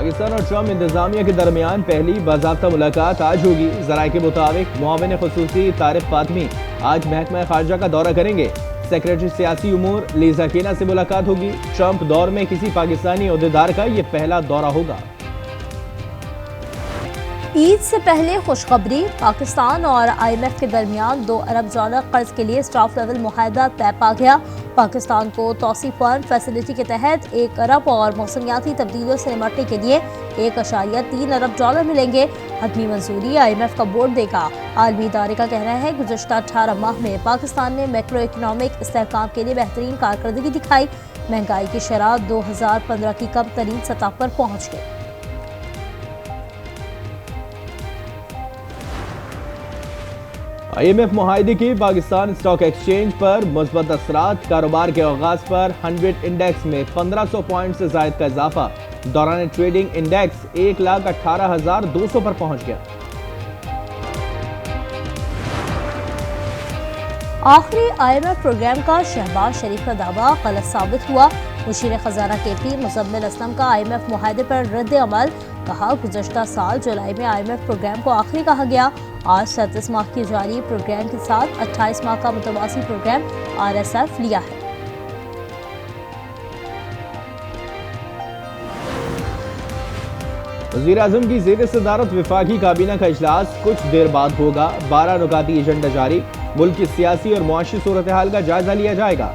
पाकिस्तान और ट्रम्प इंतजामिया के दरमियान पहली बाज़ाब्ता मुलाकात आज होगी। ज़राए के मुताबिक मुआविन खुसूसी तारिक फातमी आज महकमा खारजा का दौरा करेंगे। सेक्रेटरी सियासी उमूर लीजा केना से मुलाकात होगी। ट्रम्प दौर में किसी पाकिस्तानी ओहदेदार का यह पहला दौरा होगा। ईद से पहले खुशखबरी, पाकिस्तान और IMF के दरमियान $2 अरब कर्ज के लिए स्टाफ लेवल मुआहदा तय पा गया। पाकिस्तान को तौसी फंड फैसिलिटी के तहत $1 अरब और मौसमियाती तब्दीलियों से निपटने के लिए $1.3 अरब मिलेंगे। हतमी मंजूरी IMF का बोर्ड देगा। आलमी इदारे का कहना है गुज़श्ता 18 माह में पाकिस्तान ने मैक्रो इकनॉमिक इस्तेहकाम के लिए बेहतरीन कारकर्दगी दिखाई। महंगाई की शरह 2015 की कम तरीन सतह पर पहुँच गई। IMF मुआहदे की पाकिस्तान स्टॉक एक्सचेंज पर मुस्बत असरात, कारोबार के आगाज पर 100 इंडेक्स में 1500 पॉइंट से जायद का इजाफा। दौरान ट्रेडिंग इंडेक्स 1,18,200 पर पहुंच गया। आखिरी IMF प्रोग्राम का शहबाज शरीफ का दावा गलत साबित हुआ। मुशीर खजाना KP मुजम्मिल असलम का IMF मुआहदे पर रद्द अमल। कहा गुज़श्ता साल जुलाई में IMF प्रोग्राम को आखिरी कहा गया। आज 37 माह की जारी प्रोग्राम के साथ 28 माह का मुतवासी प्रोग्राम RSF लिया है। वज़ीर आज़म की ज़ेर सदारत वफाकी काबीना का इजलास कुछ देर बाद होगा। 12 नुकाती एजेंडा जारी। मुल्क की सियासी और मुआशी सूरत हाल का जायजा लिया जाएगा।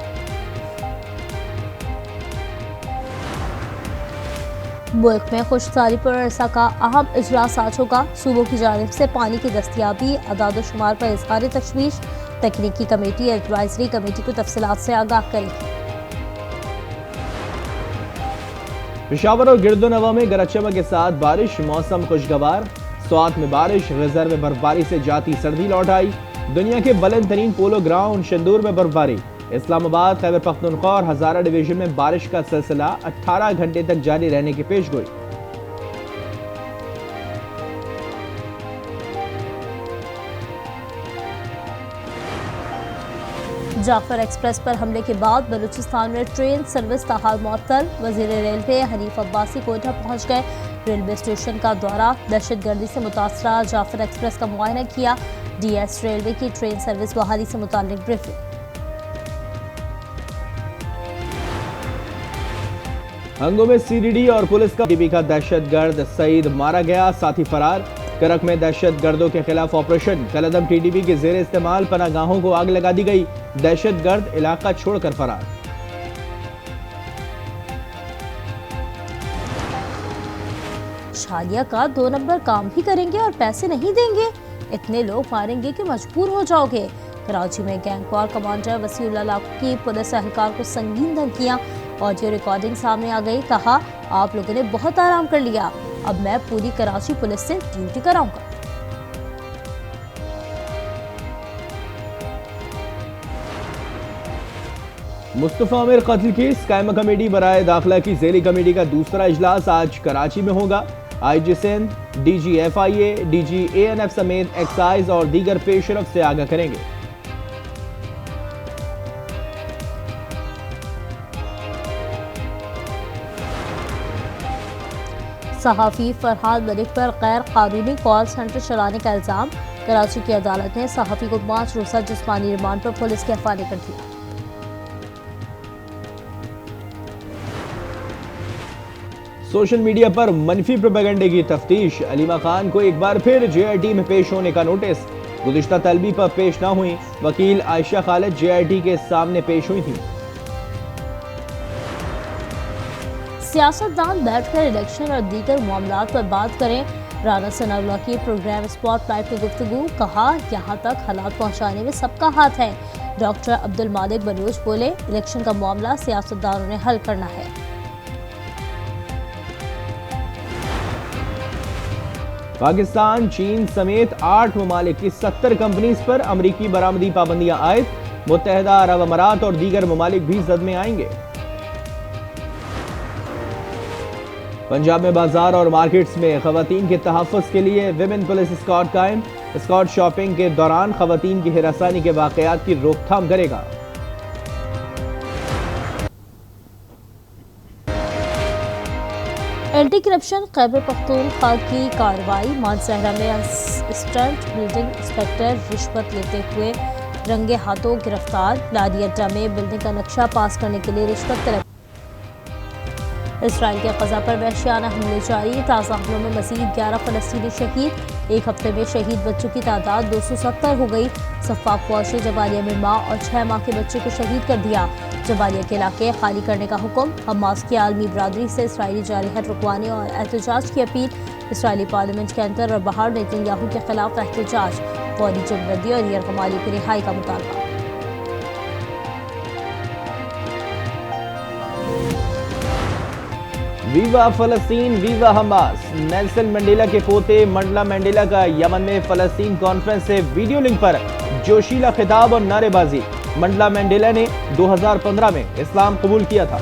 मुल्क में खुशहाली पर अरसा का अहम इजलास आज होगा। सूबों की जानिब से पानी की दस्तियाबी, अदाद-ओ-शुमार पर इज़हार तशवीश। तकनीकी कमेटी एडवाइजरी कमेटी को तफसीलात से आगाह करेगी। पेशावर और गिरदोनवा में गरज चमक के साथ बारिश, मौसम खुशगवार। स्वात में बारिश, रिजर्व में बर्फबारी से जाती सर्दी लौट आई। दुनिया के बुलंद तरीन पोलो ग्राउंड शंदूर में बर्फबारी। इस्लामाबाद, खैबर पख्तूनख्वा और हजारा डिवीजन में बारिश का सिलसिला 18 घंटे तक जारी रहने की पेशगोई। जाफर एक्सप्रेस पर हमले के बाद बलूचिस्तान में ट्रेन सर्विस ताहाल मुअत्तल। वजीर रेलवे हनीफ अब्बासी कोयटा पहुंच गए। रेलवे स्टेशन का दौरा, दहशतगर्दी से मुतासरा जाफर एक्सप्रेस का मुआयना किया। DS रेलवे की ट्रेन सर्विस बहाली से मुताल्लिक ब्रीफिंग। हंगों में CDD और पुलिस का TB का दहशतगर्द सईद मारा गया, साथी फरार। करक में दहशतगर्दों के खिलाफ ऑपरेशन। कलदम TDB के जेर इस्तेमाल पनागाहों को आग लगा दी गई। दहशतगर्द इलाका छोड़कर फरार। शालिया का 2 नंबर काम भी करेंगे और पैसे नहीं देंगे। इतने लोग मारेंगे कि मजबूर हो जाओगे। कराची में गैंगवार कमांडर वसीउल्लाह लाखू की पुलिस एहलकार को संगीन धमकियां। ऑडियो रिकॉर्डिंग सामने आ गई। कहा, आप लोगों ने बहुत आराम कर लिया, अब मैं पूरी कराची पुलिस से ड्यूटी कराऊंगा। मुस्तफा आमिर कत्ल केस कायमा कमेटी बराए दाखिला की ज़ेली कमेटी का दूसरा इजलास आज कराची में होगा। IG Sindh, DG FIA, DG ANF समेत एक्साइज और दीगर पेशरफ से आगाह करेंगे। सहाफ़ी फरहाद मलिक पर गैर कानूनी कॉल सेंटर चलाने का इल्ज़ाम। कराची की अदालत ने सहाफ़ी को 5 रोज़ा जिस्मानी रिमांड पर पुलिस के हवाले कर दिया। सोशल मीडिया पर मनफी प्रोपेगेंडे की तफ्तीश। अलीमा खान को एक बार फिर JIT में पेश होने का नोटिस। गुज़िश्ता तलबी पर पेश न हुई। वकील आयशा खालिद JIT के सामने पेश हुई थी। सियासतदान बैठकर इलेक्शन और दीगर मामलात पर बात करें। राना सनाउल्लाह की प्रोग्राम स्पॉटलाइट में गुफ्तगू। कहा, यहाँ तक हालात पहुँचाने में सबका हाथ है। डॉक्टर अब्दुल मालिक बलूच बोले, इलेक्शन का मामला सियासतदानों ने हल करना है। पाकिस्तान, चीन समेत 8 ममालिक की 70 कंपनीज पर अमरीकी बरामदी पाबंदियां आयद। मुत्तहिदा अरब अमारात और दीगर ममालिक भी जद में आएंगे। पंजाब में बाजार और मार्केट्स में खवातीन के तहफ़्फ़ुज़ के लिए विमेन पुलिस स्क्वाड कायम। स्क्वाड शॉपिंग के दौरान खवातीन की हिरासानी के वाक़यात की रोकथाम करेगा। एंटी करप्शन खैबर पख्तूनख्वा की कार्रवाई। मानसहरा में असिस्टेंट बिल्डिंग इंस्पेक्टर रिश्वत लेते हुए रंगे हाथों गिरफ्तार। लारी अड्डा में बिल्डिंग का नक्शा पास करने के लिए रिश्वत तलब। इसराइल के गजा पर वहशियाना हमले जारी। ताज़ा हमलों में मज़ीद 11 फ़लस्तीनी शहीद। एक हफ्ते में शहीद बच्चों की तादाद 270 हो गई। सफ़ाक फ़ौज ने जबालिया में माँ और 6 माह के बच्चे को शहीद कर दिया। जबालिया के इलाके खाली करने का हुक्म। हमास की आलमी बरादरी से इसराइली जारहत रुकवाने और एहतजाज की अपील। इसराइली पार्लियामेंट के अंदर और बाहर नेतन्याहू के खिलाफ एहतजाज। फौरी जमबंदी और यरगमाली की रिहाई का मुतालबा। वीवा फलस्तीन वीवा हमास। नेल्सन मंडेला के पोते मंडला मंडेला का यमन में फलस्तीन कॉन्फ्रेंस से वीडियो लिंक पर जोशीला खिताब और नारेबाजी। मंडला मंडेला ने 2015 में इस्लाम कबूल किया था।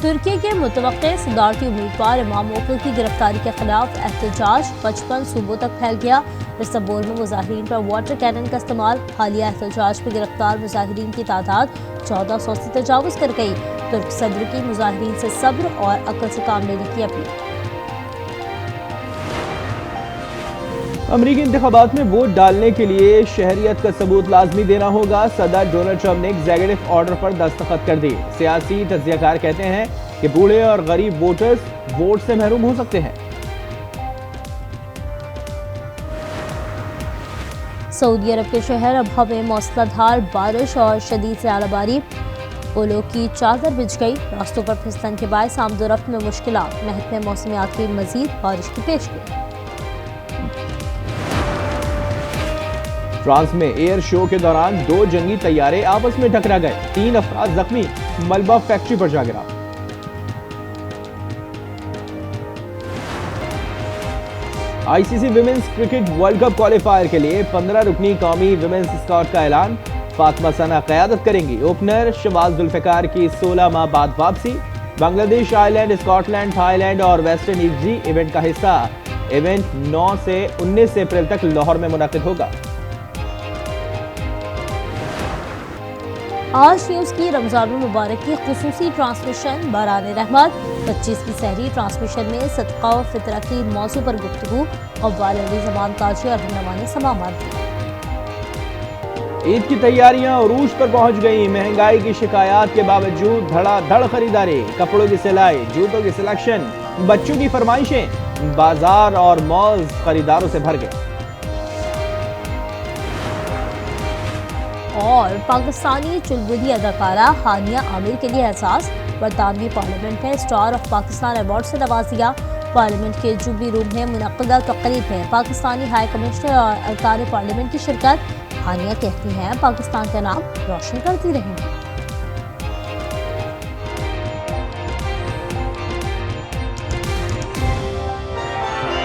तुर्की के मुतवक्के सदारती उम्मीदवार इमाम ओकुल की गिरफ्तारी के खिलाफ एहतजाज 55 सूबों तक फैल गया। इस्तांबुल में मुजाहिरीन पर वाटर कैनन का इस्तेमाल। हालिया एहतजाज में गिरफ्तार मुजाहिरीन की तादाद 1400 से तजावुज कर गई। तुर्क सदर की मुजाहिरीन से सब्र और अक्ल से काम लेने की अपील। अमरीकी इंतखाबात में वोट डालने के लिए शहरियत का सबूत लाजमी देना होगा। सदर डोनाल्ड ट्रंप ने एग्जीक्यूटिव ऑर्डर पर दस्तखत कर दिए। सियासी तज्जियाकार कहते हैं कि बूढ़े और गरीब वोटर्स वोट से महरूम हो सकते हैं। सऊदी अरब के शहर अबहा में मौसलाधार बारिश और शदीद सैलाबारी। ओलों की चादर बिछ गई। रास्तों पर फिसलन के बायस आमदोरफ्त में मुश्किलात। महकमे मौसमियात की मजीद बारिश की पेशगोई। फ्रांस में एयर शो के दौरान 2 जंगी तैयारे आपस में टकरा गए। 3 अफराद जख्मी। मलबा फैक्ट्री पर जा गिरा। ICC women's cricket world cup qualifier के लिए 15 रुकनी कौमी विमेंस स्क्वाड का ऐलान। फातिमा सना क़यादत करेंगी। ओपनर शहबाज जुल्फ़िकार की 16 माह बाद वापसी। बांग्लादेश, आयरलैंड, स्कॉटलैंड, थाईलैंड और वेस्ट इंडीज भी इवेंट का हिस्सा। इवेंट 9 से 19 अप्रैल तक लाहौर में मुनक़िद होगा। आज न्यूज़ की रमजान मुबारक की खुसूसी ट्रांसमिशन बरान रहमत। 25वीं सहरी ट्रांसमिशन में सदका और फितरा की मौजू पर गुफ्तगू। अव्वल अली ज़मान ताजी और रहनुमा ने समाअत दी। ईद की तैयारियां उरूज पर पहुंच गई। महंगाई की शिकायत के बावजूद धड़ाधड़ खरीदारी। कपड़ों की सिलाई, जूतों की सिलेक्शन, बच्चों की फरमाइशें। बाजार और मॉल्स खरीदारों से भर गए। और पाकिस्तानी चुलबुली अदाकारा हानिया आमिर के लिए एहसास। बरतानवी पार्लियामेंट ने स्टार ऑफ पाकिस्तान अवार्ड से नवाज दिया। पार्लियामेंट के जुबली रूम में मुनक्किदा तकरीब में पाकिस्तानी हाई कमिश्नर और अरकान पार्लियामेंट की शिरकत। हानिया कहती हैं पाकिस्तान का नाम रोशन करती रहेंगी।